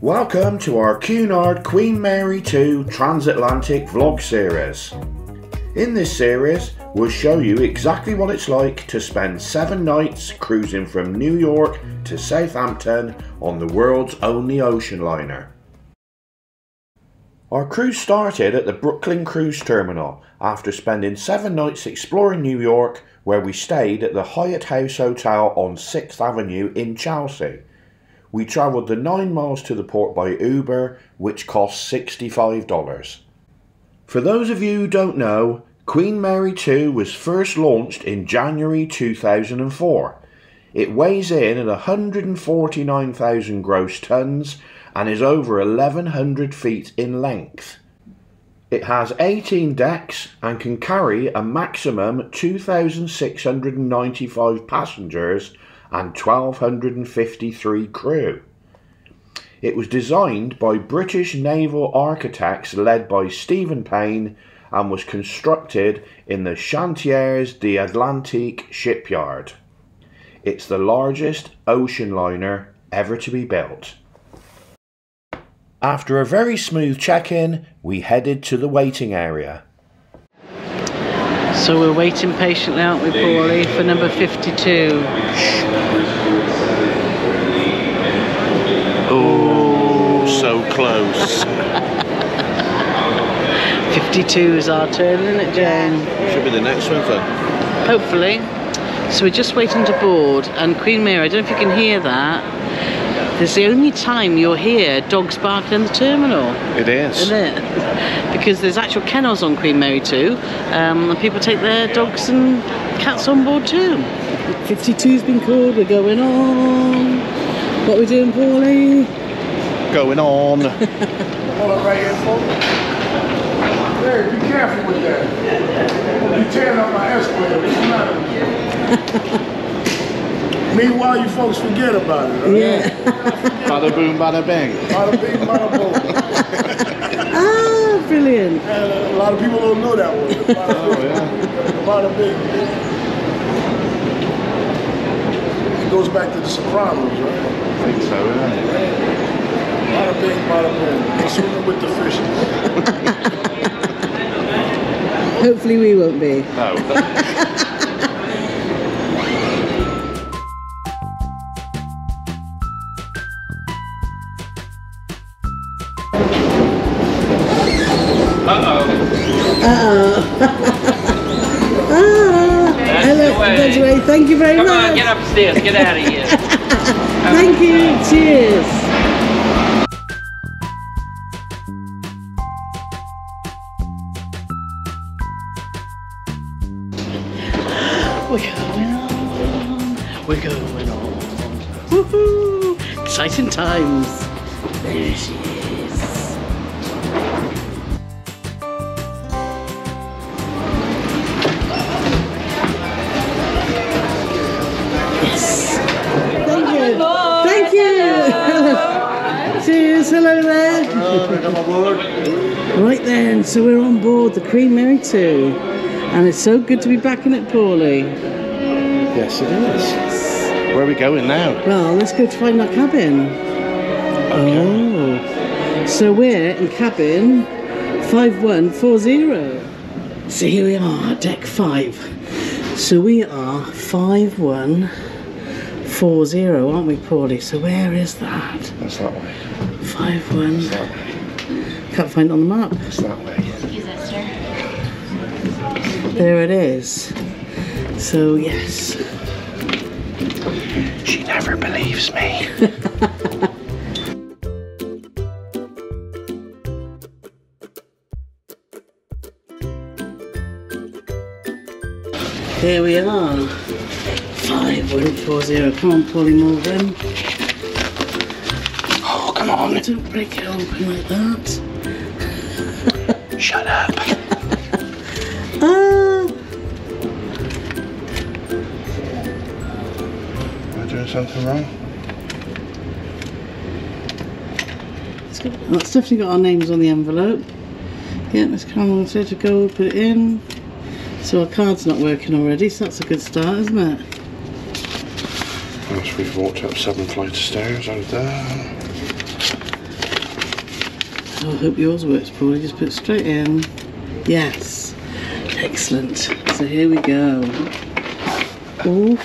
Welcome to our Cunard Queen Mary 2 Transatlantic vlog series. In this series, we'll show you exactly what it's like to spend 7 nights cruising from New York to Southampton on the world's only ocean liner. Our cruise started at the Brooklyn Cruise Terminal after spending 7 nights exploring New York, where we stayed at the Hyatt House Hotel on 6th Avenue in Chelsea. We travelled the 9 miles to the port by Uber, which cost $65. For those of you who don't know, Queen Mary 2 was first launched in January 2004. It weighs in at 149,000 gross tonnes and is over 1,100 feet in length. It has 18 decks and can carry a maximum 2,695 passengers and 1,253 crew. It was designed by British naval architects led by Stephen Payne and was constructed in the Chantiers de Atlantique shipyard. It's the largest ocean liner ever to be built. After a very smooth check-in, we headed to the waiting area. So we're waiting patiently, aren't we, Paulie, for number 52. Oh, so close. 52 is our turn, isn't it, Jane? Should be the next one then. Hopefully. So we're just waiting to board, and Queen Mary, I don't know if you can hear that. There's the only time you'll hear dogs barking in the terminal. It is. Isn't it? Because there's actual kennels on Queen Mary 2, and people take their dogs and cats on board too. 52's been called, we're going on. What are we doing, Paulie? Going on. Hold it right here, folks. Hey, be careful with that. You're tearing up my escalator. What's the matter with you? Meanwhile, you folks forget about it. Right? Yeah. Bada boom, bada bang. Bada bing, bada boom. Ah, brilliant. And a lot of people don't know that one. Bada bing. It goes back to the Sopranos, right? I think so, isn't it? Bada bing, bada boom. They're swimming with the fishes. Hopefully we won't be. No. Hello, Desiree, thank you very much. Come on, get upstairs, get out of here. Thank you, cheers. We're going on. Woohoo! Exciting times. There she is. Thank you. Cheers, hello there. Right then, so we're on board the Queen Mary 2, and it's so good to be back in it, Paulie. Yes, it is. Where are we going now? Well, let's go to find our cabin. Okay. Oh, so we're in cabin 5140. So here we are, deck 5. So we are 5140, aren't we, Paulie? So where is that? That's that way. 51. That's that way. Can't find it on the map. That's that way. Excuse us, sir. There it is. So yes. She never believes me. Here we are. 5140. Come on, Paulie Morgan. Oh, come on. Don't break it open like that. Shut up. Am I doing something wrong? That's definitely got our names on the envelope. Yeah, Miss Cameron said to go put it in. So our card's not working already, so that's a good start, isn't it? Once we've walked up 7 flights of stairs out of there. Oh, I hope yours works, Paulie. Just put it straight in. Yes. Excellent. So here we go. Ooh.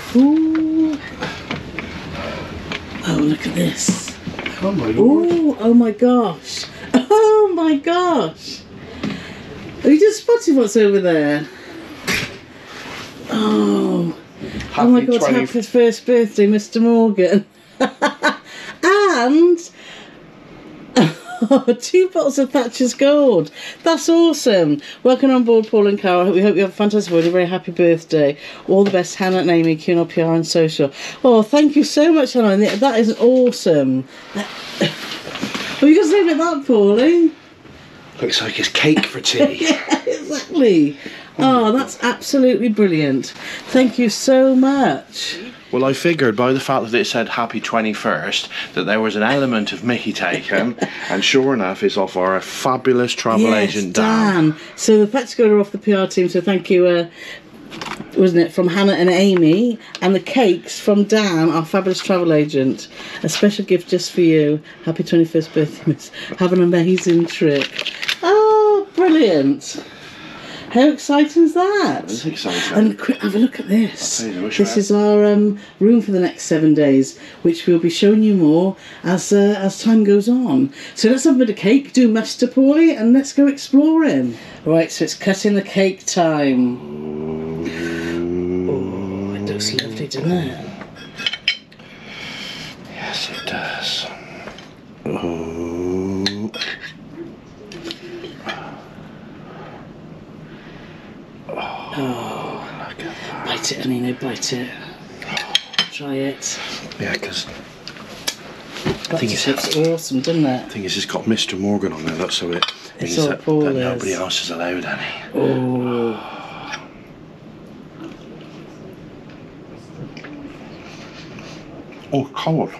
Oh, look at this. Oh my lord. Ooh, oh my gosh. Oh my gosh. Have you just spotted what's over there? Oh. Oh my God, happy first birthday, Mr. Morgan. And 2 bottles of Thatcher's Gold. That's awesome. Welcome on board, Paul and Carol. We hope you have a fantastic birthday. Very happy birthday. All the best, Hannah and Amy, Q&R, PR and Social. Oh, thank you so much, Hannah. That is awesome. What are you going to say about that, Paulie? Looks like it's cake for tea. Yeah, exactly. Oh, that's absolutely brilliant. Thank you so much. Well, I figured by the fact that it said happy 21st that there was an element of Mickey taken, and sure enough, it's off our fabulous travel agent Dan. So the Thatcher's Gold are off the PR team, so thank you, wasn't it, from Hannah and Amy, and the cakes from Dan, our fabulous travel agent. A special gift just for you. Happy 21st birthday, miss. Have an amazing trip. Oh, brilliant. How exciting is that? That's exciting. And quick, have a look at this. This is our room for the next 7 days, which we'll be showing you more as time goes on. So let's have a bit of cake, do Master Paulie, and let's go exploring. Right, so it's cutting the cake time. Oh, it looks lovely, doesn't it? Yes, it does. Oh. Oh, look at that. Bite it, Anino, bite it. Try it. Yeah, because I think it looks awesome, doesn't it? I think it's just got Mr. Morgan on there. That's so it It's means all that Paul nobody is. else is allowed any. Oh. Oh, cold.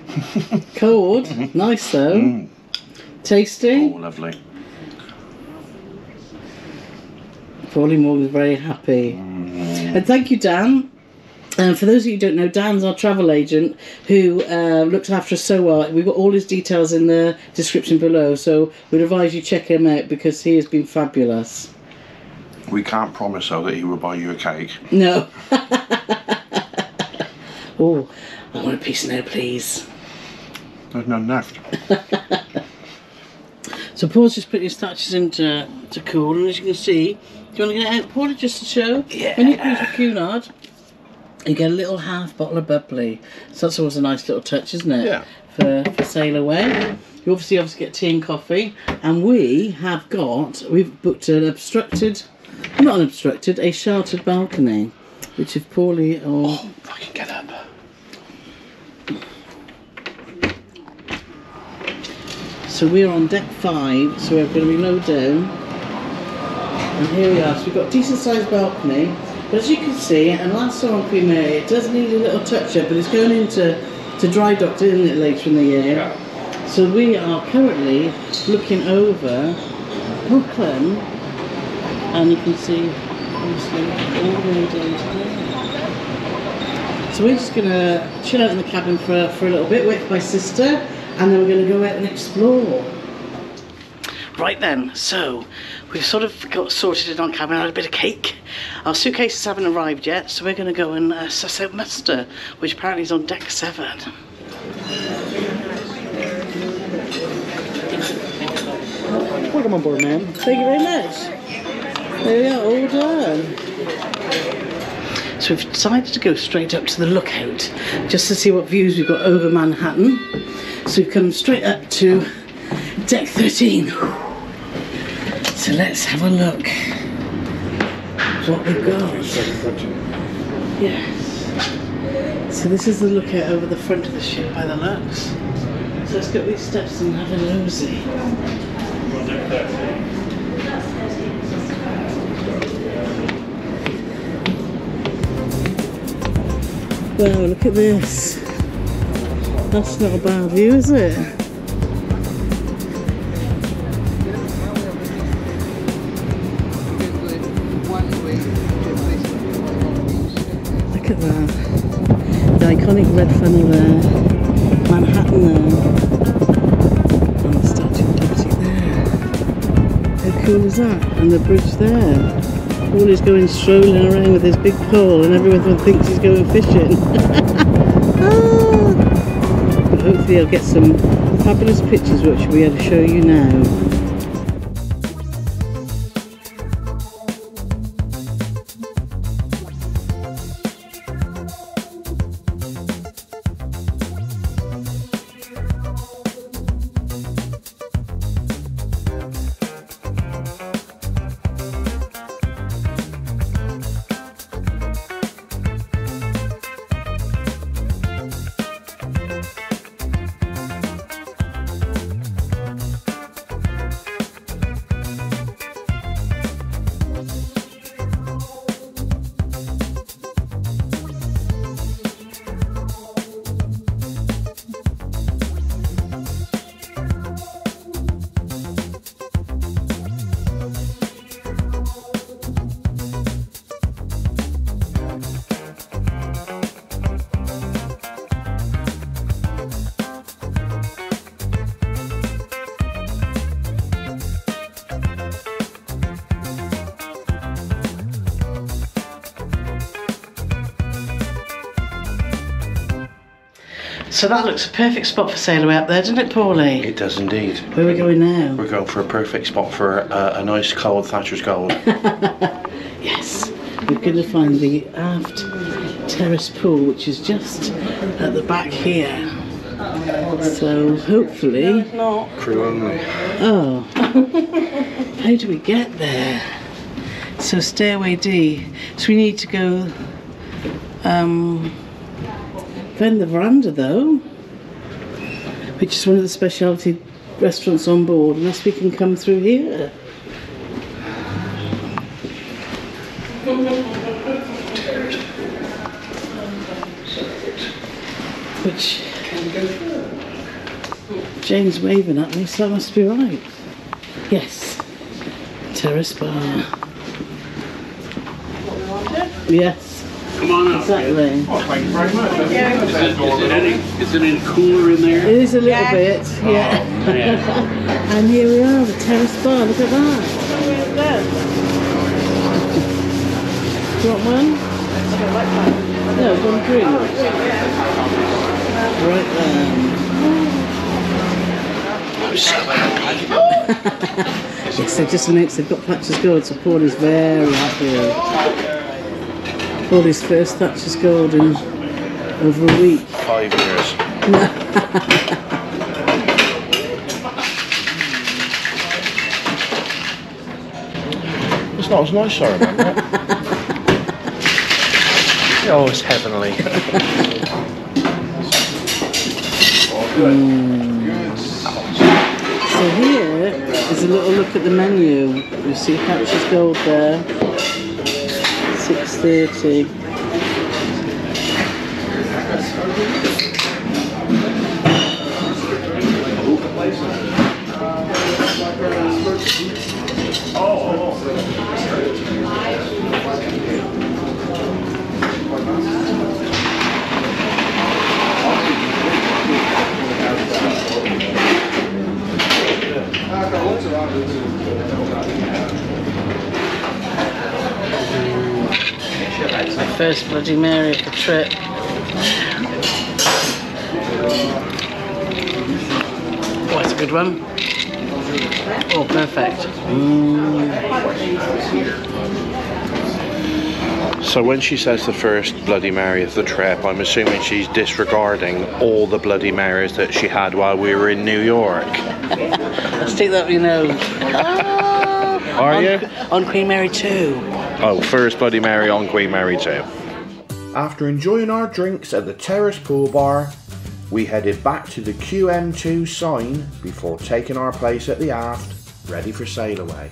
Cold. Nice though. Tasty. Oh, lovely. Paulie Morgan's very happy. And thank you, Dan. For those of you who don't know, Dan's our travel agent who looks after us so well. We've got all his details in the description below, so we'd advise you check him out because he has been fabulous. We can't promise though that he will buy you a cake. No. Oh, I want a piece now, please. There's none left. So Paul's just putting his thatches into cool, and as you can see, do you want to get it out, Paul, just to show? Yeah. When you cruise with Cunard, you get a little half bottle of bubbly. So that's always a nice little touch, isn't it? Yeah. For sail away. You obviously get tea and coffee, and we've booked a sheltered balcony, which if Paulie or... Oh, fucking get up. So we're on deck 5, so we're going to be low down. And here we are, so we've got a decent sized balcony. But as you can see, and last time on Queen Mary, it does need a little touch up, but it's going into dry dock, isn't it, later in the year? Yeah. So we are currently looking over Brooklyn, and you can see obviously all the way down to there. So we're just going to chill out in the cabin for a little bit, wait for my sister, and then we're going to go out and explore. Right then, so we've sort of got sorted in our cabin, had a bit of cake. Our suitcases haven't arrived yet, so we're going to go and suss out Muster, which apparently is on deck 7. Welcome on board, man. Thank you very much. There we are, all done. So we've decided to go straight up to the lookout, just to see what views we've got over Manhattan. So we've come straight up to deck 13. So let's have a look what we've got. Yes. So this is the lookout over the front of the ship by the looks. So let's go up these steps and have a nosy. Wow, look at this. That's not a bad view, is it? Look at that. The iconic red funnel there. Manhattan there. And the Statue of Liberty there. cool is that? And the bridge there. Paulie's going strolling around with his big pole and everyone thinks he's going fishing. But hopefully I'll get some fabulous pictures which we'll be able to show you now. So that looks a perfect spot for sail away up there, doesn't it, Paulie? It does indeed. Where are we going now? We're going for a perfect spot for a nice cold Thatcher's Gold. Yes, we're going to find the aft terrace pool, which is just at the back here. So hopefully... Crew only. Oh, how do we get there? So stairway D. So we need to go find the veranda though, which is one of the specialty restaurants on board, unless we can come through here. Which Jane's waving at me, so I must be right. Yes, terrace bar. Yes. Come on up. Exactly. Oh, thank you very much. Is it any cooler in there? It is a little bit, yeah. And here we are, the terrace bar. Look at that. Do you want one? No, one drink. Right then. I'm so happy. Yes, they've just announced they've got Thatcher's Gold, so Paul is very happy. Paulie's first Thatcher's Gold in over a week. 5 years. It's not as nice, I remember. Oh, it's heavenly. So here is a little look at the menu. You see Thatcher's Gold there. 6:30. My first Bloody Mary of the trip. Oh, that's a good one. Oh, perfect. So when she says the first Bloody Mary of the trip, I'm assuming she's disregarding all the Bloody Marys that she had while we were in New York. Stick that up your nose. Are you? On Queen Mary 2. Oh, first Bloody Mary on Queen Mary 2. After enjoying our drinks at the Terrace Pool Bar, we headed back to the QM2 sign before taking our place at the aft, ready for sail away.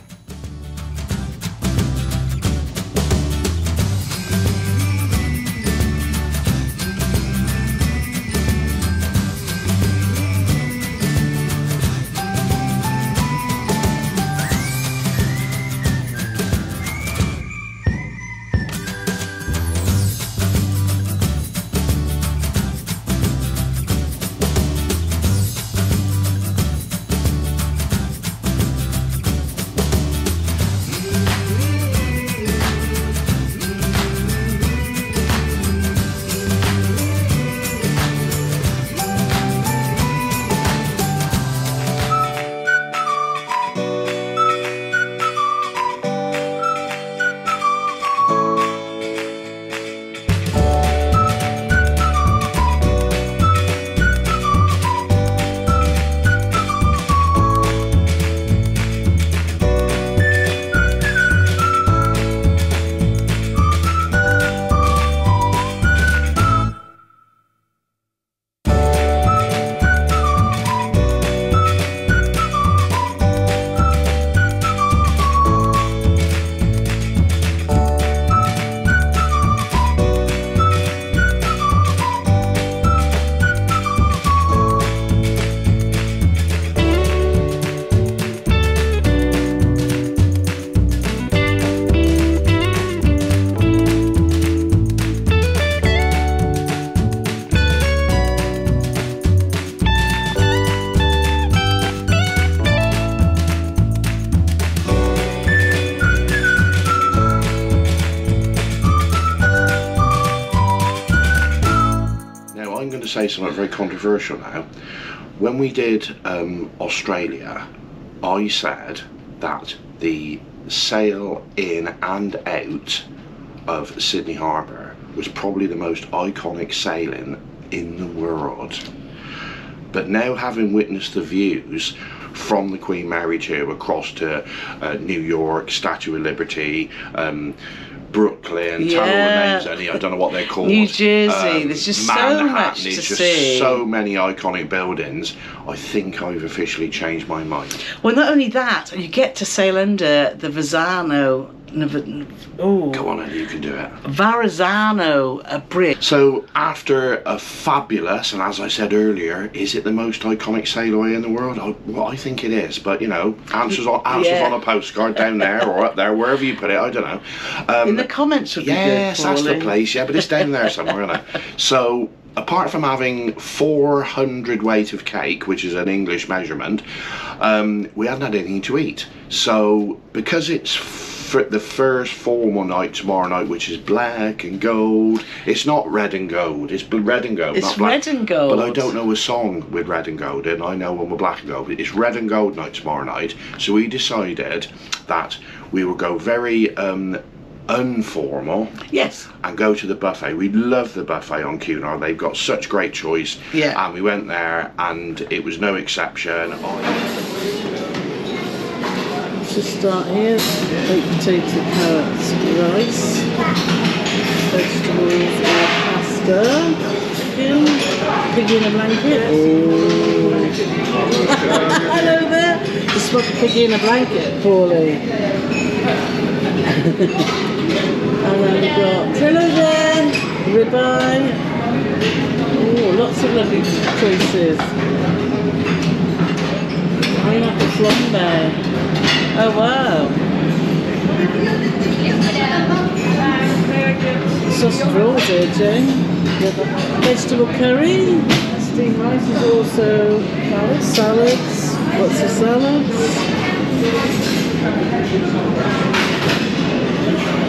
say something very controversial now. When we did Australia, I said that the sail in and out of Sydney Harbour was probably the most iconic sailing in the world. But now, having witnessed the views from the Queen Mary 2 across to New York, Statue of Liberty, Brooklyn, Tower of Names, I don't know what they're called. New Jersey, there's just so much to see. So many iconic buildings. I think I've officially changed my mind. Well, not only that, you get to sail under the Verrazano. Go on, Eddie, you can do it. Verrazano bridge. So, after a fabulous, and as I said earlier, is it the most iconic sailway in the world? Well, I think it is, but you know, answers on a postcard down there or up there, wherever you put it, I don't know. In the comments would be good. Yes, that's the place, yeah, but it's down there somewhere, isn't it? So, apart from having 400 weight of cake, which is an English measurement, we hadn't had anything to eat. So, because it's for the first formal night tomorrow night, which is black and gold. It's not red and gold. It's red and gold. It's not black. red and gold. But I don't know a song with red and gold, and I know one with black and gold. But it's red and gold night tomorrow night. So we decided that we would go very unformal. Yes. And go to the buffet. We love the buffet on Cunard. They've got such great choice. Yeah. And we went there, and it was no exception. To start here, baked potato, carrots, rice, vegetables, pasta, chicken, piggy in a blanket. Oh. Hello there. Just spot the piggy in a blanket, Paulie. And then we've got, hello there, ribeye. Oh, lots of lovely choices. Pineapple flambe. Oh wow! Sausage rolls here, Jane. Vegetable curry. Steamed rice is also salads. Lots of salads.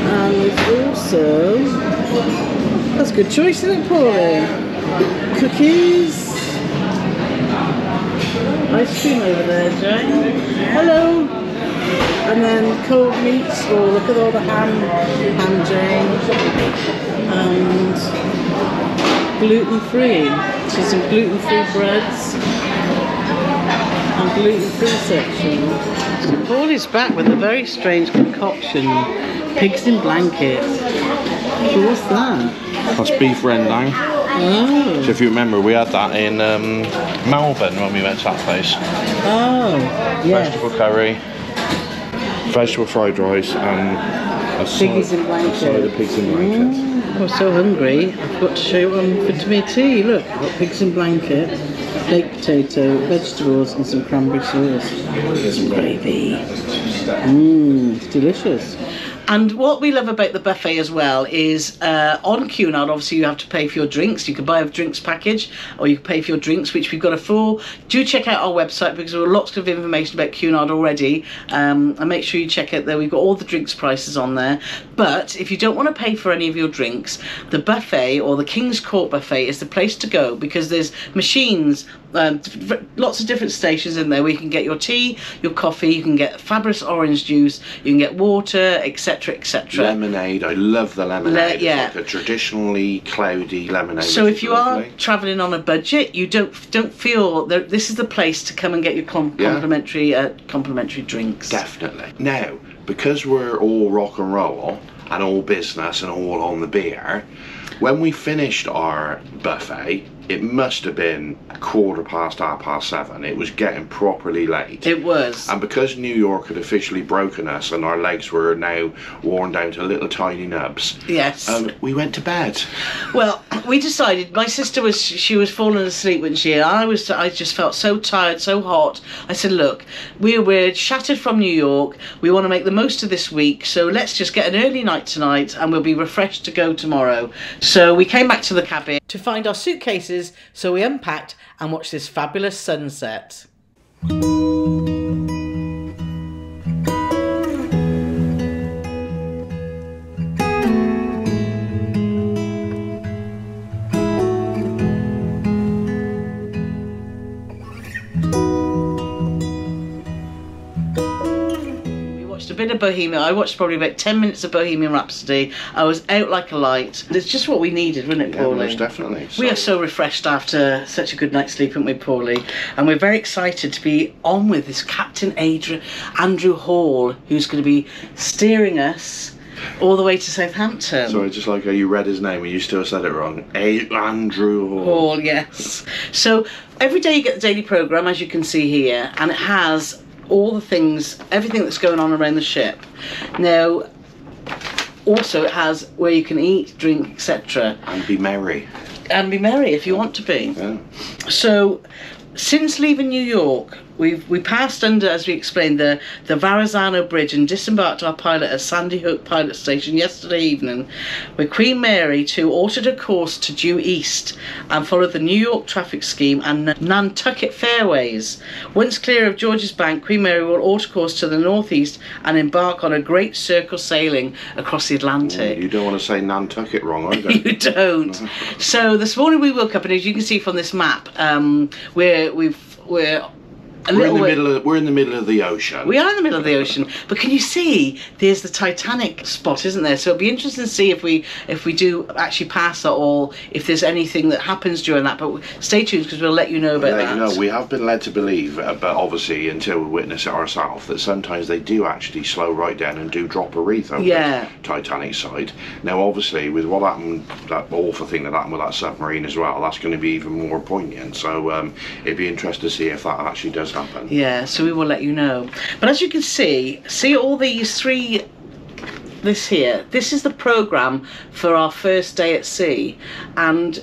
And we've also, that's a good choice, isn't it, Paulie? Cookies. Ice cream over there, Jane. Hello. And then cold meats. Oh, look at all the ham, Jane. And gluten-free. So some gluten-free breads. And gluten-free section. So Paul is back with a very strange concoction. Pigs in blanket. So what's that? That's beef rendang. Oh. So if you remember, we had that in Melbourne when we went to that place. Oh, yes. Vegetable curry, vegetable fried rice, and a Piggies in blanket. side of pigs in blanket. I'm so hungry. I've got to show you what I'm fit to me tea. Look, I've got pigs in blanket, baked potato, vegetables, and some cranberry sauce. Some gravy. It's delicious. And what we love about the buffet as well is on Cunard, obviously you have to pay for your drinks. You can buy a drinks package or you can pay for your drinks, which we've got a full. Do check out our website because there are lots of information about Cunard already. And make sure you check it there. We've got all the drinks prices on there. But if you don't want to pay for any of your drinks, the buffet or the King's Court buffet is the place to go because there's machines, lots of different stations in there where you can get your tea, your coffee, you can get fabulous orange juice, you can get water, etc, etc. Lemonade, I love the lemonade. Yeah. It's like a traditionally cloudy lemonade. So if you are travelling on a budget, you don't feel that this is the place to come and get your complimentary drinks. Definitely. Now, because we're all rock and roll and all business and all on the beer, when we finished our buffet, it must have been 7:15. It was getting properly late. It was. And because New York had officially broken us and our legs were now worn down to little tiny nubs, yes, we went to bed. Well, we decided. My sister was falling asleep when I just felt so tired, so hot. I said, look, we're shattered from New York. We want to make the most of this week, so let's just get an early night tonight, and we'll be refreshed to go tomorrow. So we came back to the cabin to find our suitcases. So we unpacked and watched this fabulous sunset. a bit of Bohemian. I watched probably about 10 minutes of Bohemian Rhapsody. I was out like a light. It's just what we needed, wasn't it, Yeah, Paulie? most definitely. We are so refreshed after such a good night's sleep, aren't we, Paulie? And we're very excited to be on with this Captain Andrew Hall, who's going to be steering us all the way to Southampton. Sorry, just like how you read his name and you still said it wrong. Andrew Hall. Hall, yes. So every day you get the daily programme, as you can see here, and it has all the things, everything that's going on around the ship. Now, also it has where you can eat, drink, etc. And be merry. And be merry if you want to be. Yeah. So, since leaving New York, we passed under, as we explained, the Verrazano Bridge and disembarked our pilot at Sandy Hook Pilot Station yesterday evening, where Queen Mary 2 altered her course to due east and followed the New York traffic scheme and Nantucket fairways. Once clear of George's Bank, Queen Mary will alter course to the northeast and embark on a great circle sailing across the Atlantic. You don't want to say Nantucket wrong, either. You don't. So this morning we woke up, and as you can see from this map, we're We're in the middle of the ocean. We are in the middle of the ocean, but can you see there's the Titanic spot, isn't there? So it'll be interesting to see if we do actually pass that, or if there's anything that happens during that. But stay tuned, because we'll let you know about that. You know, we have been led to believe, but obviously until we witness it ourselves, that sometimes they do actually slow right down and do drop a wreath over the Titanic side. Now, obviously, with what happened, that awful thing that happened with that submarine as well, that's going to be even more poignant. So it'd be interesting to see if that actually does happen. Yeah, so we will let you know. But as you can see all these three, this here, this is the programme for our first day at sea, and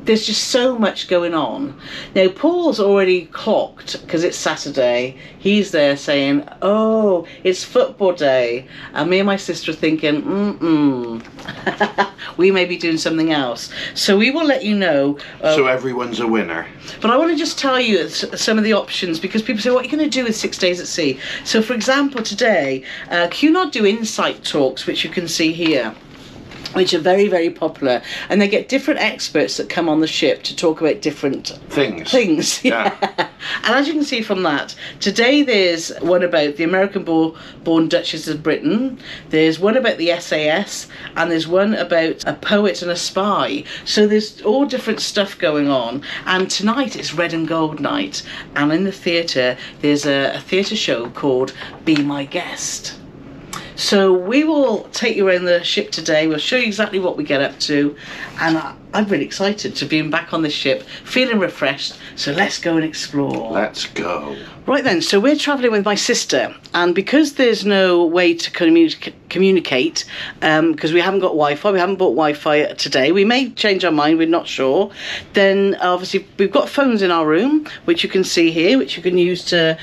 there's just so much going on. Now, Paul's already clocked, because it's Saturday, he's there saying, oh, it's football day, and me and my sister are thinking, we may be doing something else. So we will let you know. So everyone's a winner. But I want to just tell you some of the options, because people say, what are you going to do with 6 days at sea? So for example, today, Cunard do insight talks, which you can see here, which are very, very popular, and they get different experts that come on the ship to talk about different things. Yeah. And as you can see from that, today there's one about the American-born Duchess of Britain, there's one about the SAS, and there's one about a poet and a spy. So there's all different stuff going on, and tonight it's Red and Gold night, and in the theatre there's a theatre show called Be My Guest. So we will take you around the ship today. We'll show you exactly what we get up to, and I'm really excited to be back on this ship, feeling refreshed. So let's go and explore. Let's go. Right then, so we're travelling with my sister, and because there's no way to communicate, because we haven't got Wi-Fi, we haven't bought Wi-Fi today, we may change our mind, we're not sure, then obviously we've got phones in our room, which you can see here, which you can use to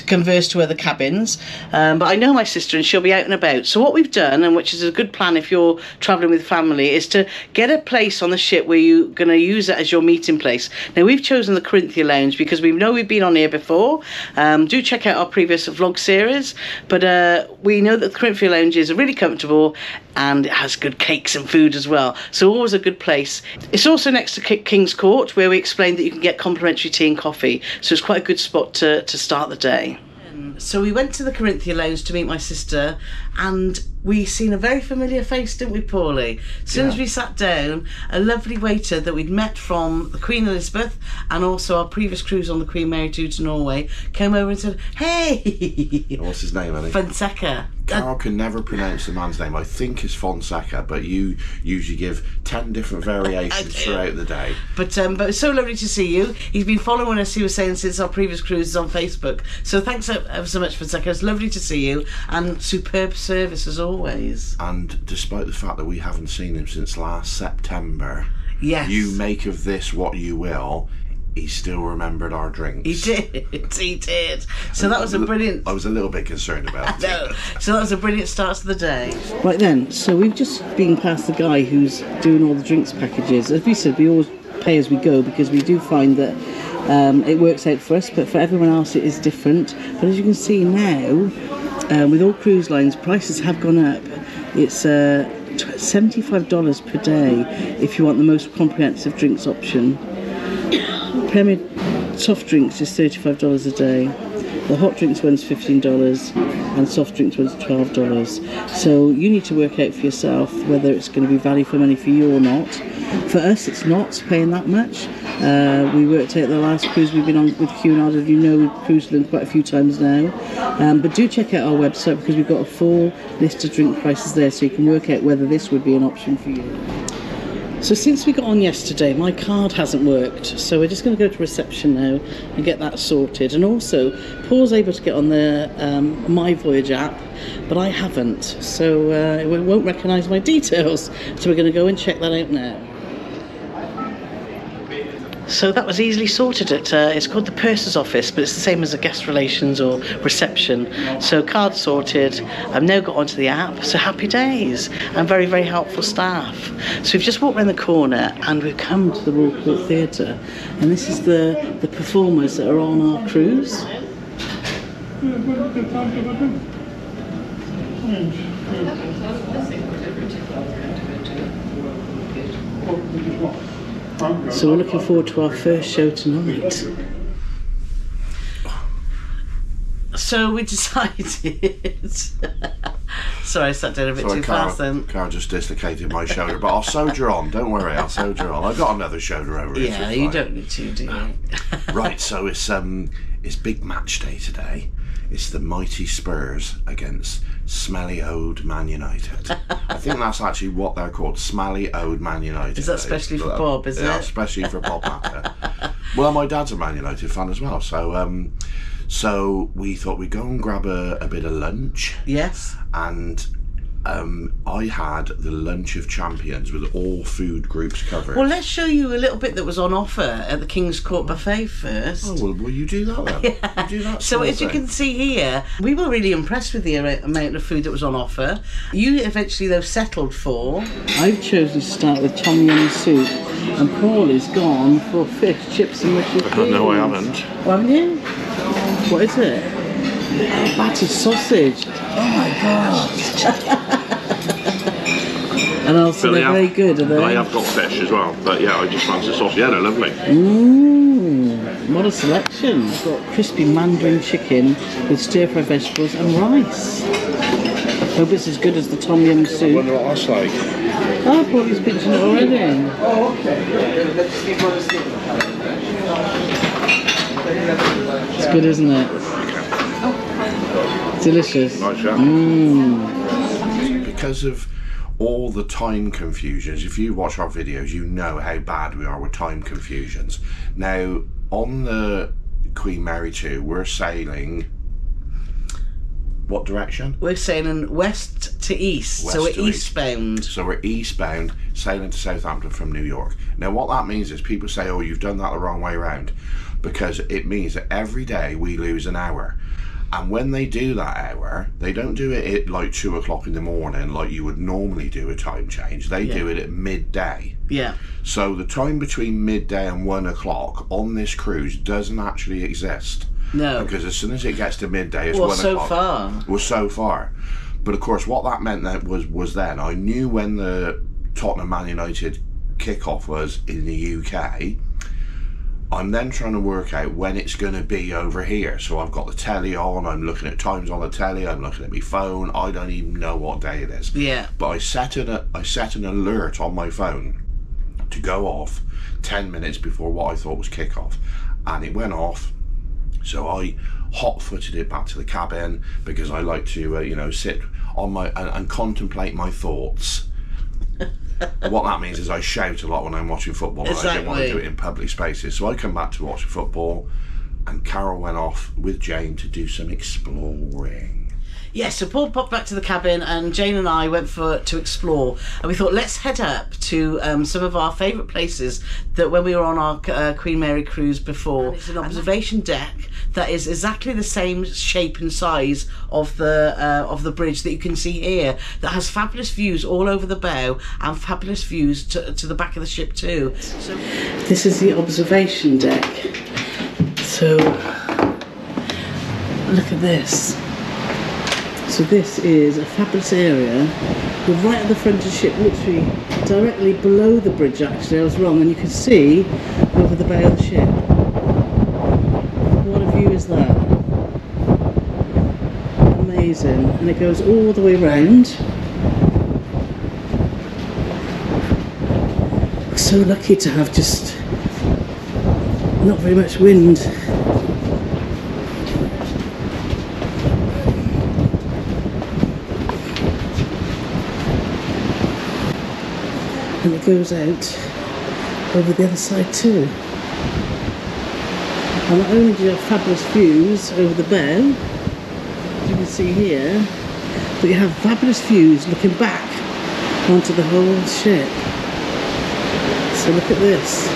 converse to other cabins, but I know my sister and she'll be out and about. So what we've done, and which is a good plan if you're travelling with family, is to get a place on the ship where you're going to use it as your meeting place. Now we've chosen the Corinthia Lounge because we know we've been on here before. Do check out our previous vlog series, but we know that the Corinthia Lounge is really comfortable and it has good cakes and food as well, so always a good place. It's also next to King's Court, where we explained that you can get complimentary tea and coffee, so it's quite a good spot to start the day. So we went to the Corinthia Lounge to meet my sister, and we seen a very familiar face, didn't we, Paulie? As soon as we sat down, a lovely waiter that we'd met from the Queen Elizabeth and also our previous cruise on the Queen Mary 2 to Norway came over and said, hey! What's his name, Annie? Fonseca. Carol can never pronounce the man's name. I think it's Fonseca, but you usually give 10 different variations throughout the day. But it's so lovely to see you. He's been following us, he was saying, since our previous cruises on Facebook. So thanks ever so much, Fonseca. It's lovely to see you, and superb service as always. And despite the fact that we haven't seen him since last September, yes, you make of this what you will, he still remembered our drinks. He did, he did. So that was a brilliant... I was a little bit concerned about it. So that was a brilliant start to the day. Right then, so we've just been past the guy who's doing all the drinks packages. As we said, we always pay as we go, because we do find that it works out for us, but for everyone else it is different. But as you can see now, with all cruise lines, prices have gone up. It's $75 per day if you want the most comprehensive drinks option. Premier soft drinks is $35 a day. The hot drinks one's $15 and soft drinks one's $12. So you need to work out for yourself whether it's going to be value for money for you or not. For us, it's not paying that much. We worked out the last cruise we've been on with Cunard, as you know, we've cruised them quite a few times now. But do check out our website, because we've got a full list of drink prices there, so you can work out whether this would be an option for you. So since we got on yesterday, my card hasn't worked, so we're just going to go to reception now and get that sorted. And also, Paul's able to get on the My Voyage app, but I haven't, so it won't recognise my details. So we're going to go and check that out now. So that was easily sorted at, it's called the purser's office, but it's the same as a guest relations or reception. So card sorted, I've now got onto the app, so happy days, and very, very helpful staff. So we've just walked around the corner and we've come to the Royal Court Theatre, and this is the performers that are on our cruise. So we're looking forward to our first show tonight. So we decided... Sorry, I sat down a bit too fast then. Carl just dislocated my shoulder, but I'll soldier on, don't worry, I'll soldier on. I've got another shoulder over it. Yeah, you don't need to, do you? Right, so it's big match day today. It's the mighty Spurs against smelly old Man United. I think that's actually what they're called, smelly old Man United. Is that especially for Bob, is it? Yeah, especially for Bob Matter. Well, my dad's a Man United fan as well, so so we thought we'd go and grab a bit of lunch. Yes. And I had the lunch of champions with all food groups covered. Well, let's show you a little bit that was on offer at the King's Court Buffet first. Oh, well, will you do that then? Yeah. You do that so as you can see here, we were really impressed with the amount of food that was on offer. You eventually, though, settled for... I've chosen to start with tom yum soup, and Paul is gone for fish, chips and mushy peas. No, I haven't. Oh, haven't you? What is it? Battered sausage. Oh my gosh. And also they're very good, are they? I have got fish as well, but yeah, I just fancy sausage. Yeah, they're lovely. Mmm, what a selection. We've got crispy mandarin chicken with stir-fried vegetables and rice. Hope it's as good as the tom yum soup. I wonder what that's like. Oh, Paulie's pitching it already. Oh, okay. It's good, isn't it? Delicious. Nice, yeah. Mmm. Because of all the time confusions, if you watch our videos, you know how bad we are with time confusions. Now, on the Queen Mary 2, we're sailing... What direction? We're sailing west to east, West so we're to east. eastbound. So we're eastbound, sailing to Southampton from New York. Now what that means is people say, oh, you've done that the wrong way around, because it means that every day we lose an hour. And when they do that hour, they don't do it at like 2 o'clock in the morning like you would normally do a time change. They do it at midday. Yeah. So the time between midday and 1 o'clock on this cruise doesn't actually exist. No. Because as soon as it gets to midday, it's 1 o'clock. so far. Well, so far. But of course, what that meant then was then I knew when the Tottenham Man United kickoff was in the UK. I'm then trying to work out when it's going to be over here. So I've got the telly on, I'm looking at times on the telly, I'm looking at my phone, I don't even know what day it is. Yeah. But I set an alert on my phone to go off 10 minutes before what I thought was kickoff. And it went off. So I hot-footed it back to the cabin because I like to, you know, sit on my and contemplate my thoughts. What that means is I shout a lot when I'm watching football, and I don't want to do it in public spaces. So I come back to watch football, and Carol went off with Jane to do some exploring. Yeah, so Paul popped back to the cabin and Jane and I went to explore, and we thought let's head up to some of our favourite places that when we were on our Queen Mary cruise before. And it's an observation deck that is exactly the same shape and size of the bridge that you can see here, that has fabulous views all over the bow and fabulous views to the back of the ship too. So this is the observation deck. So look at this. So this is a fabulous area. We're right at the front of the ship, literally directly below the bridge actually, I was wrong, and you can see over the bow of the ship. What a view is that? amazing, and it goes all the way round. So lucky to have just not very much wind. And it goes out over the other side too. And not only do you have fabulous views over the bow, as you can see here, but you have fabulous views looking back onto the whole ship. So look at this.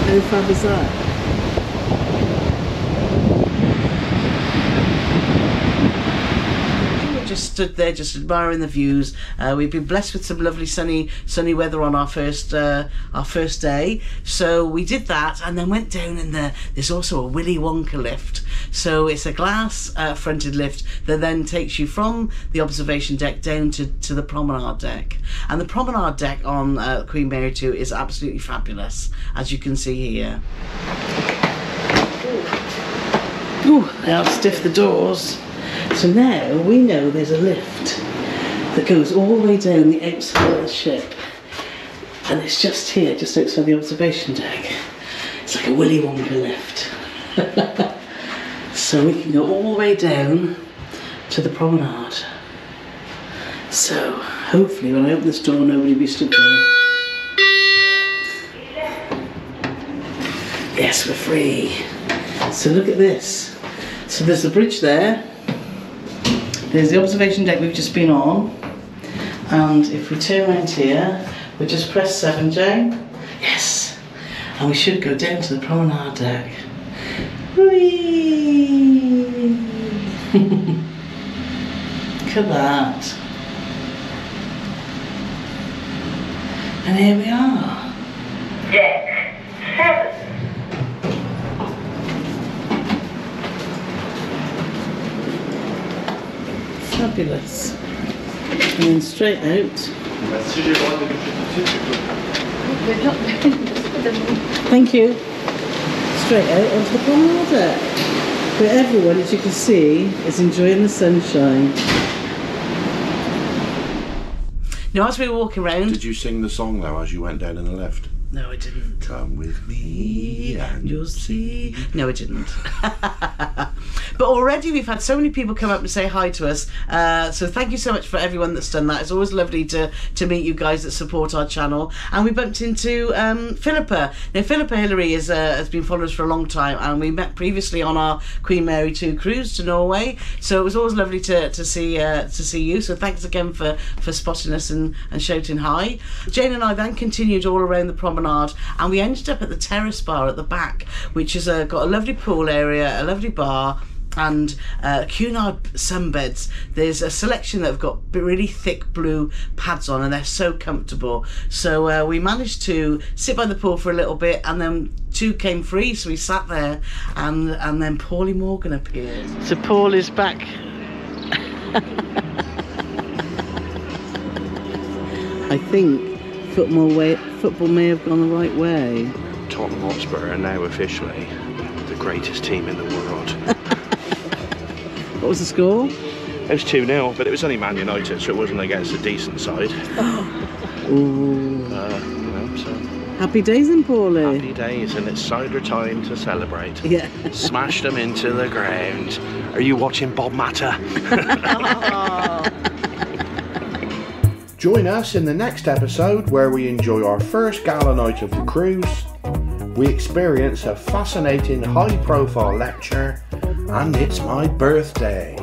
How fab is that? Just stood there just admiring the views. We've been blessed with some lovely sunny weather on our first day, so we did that and then went down in there. There's also a Willy Wonka lift, so it's a glass fronted lift that then takes you from the observation deck down to the promenade deck, and the promenade deck on Queen Mary 2 is absolutely fabulous, as you can see here. Ooh, they are stiff, the doors. So now we know there's a lift that goes all the way down the outside of the ship, and it's just here, just outside the observation deck. It's like a Willy Wonka lift. So we can go all the way down to the promenade. So hopefully when I open this door nobody will be stood there. Yes, we're free. So look at this. So there's a bridge there. There's the observation deck we've just been on, and if we turn around here, we just press 7, Jane. Yes, and we should go down to the promenade deck. Whee! Look at that. And here we are. Deck 7. Fabulous. And then straight out. Thank you. Straight out onto the promenade deck, where everyone, as you can see, is enjoying the sunshine. Now, as we were walking around... Did you sing the song though as you went down in the lift? No, I didn't. Come with me and You'll see. No, I didn't. But already we've had so many people come up and say hi to us. So thank you so much for everyone that's done that. It's always lovely to meet you guys that support our channel. And we bumped into Philippa. Now, Philippa Hillary has been following us for a long time, and we met previously on our Queen Mary 2 cruise to Norway. So it was always lovely to see you. So thanks again for spotting us and shouting hi. Jane and I then continued all around the promenade, and we ended up at the terrace bar at the back, which has got a lovely pool area, a lovely bar, and Cunard sunbeds. There's a selection that have got really thick blue pads on, and they're so comfortable. So we managed to sit by the pool for a little bit, and then 2 came free, so we sat there, and then Paulie Morgan appeared. So Paul is back. I think football may have gone the right way. Tottenham Hotspur are now officially the greatest team in the world. What was the score? It was 2-0, but it was only Man United, so it wasn't against a decent side. Ooh. So Happy days then, Paulie. happy days, and it's cider time to celebrate. Yeah. Smash them into the ground. Are you watching Bob Matter? Join us in the next episode where we enjoy our first gala night of the cruise. We experience a fascinating high-profile lecture, and it's my birthday.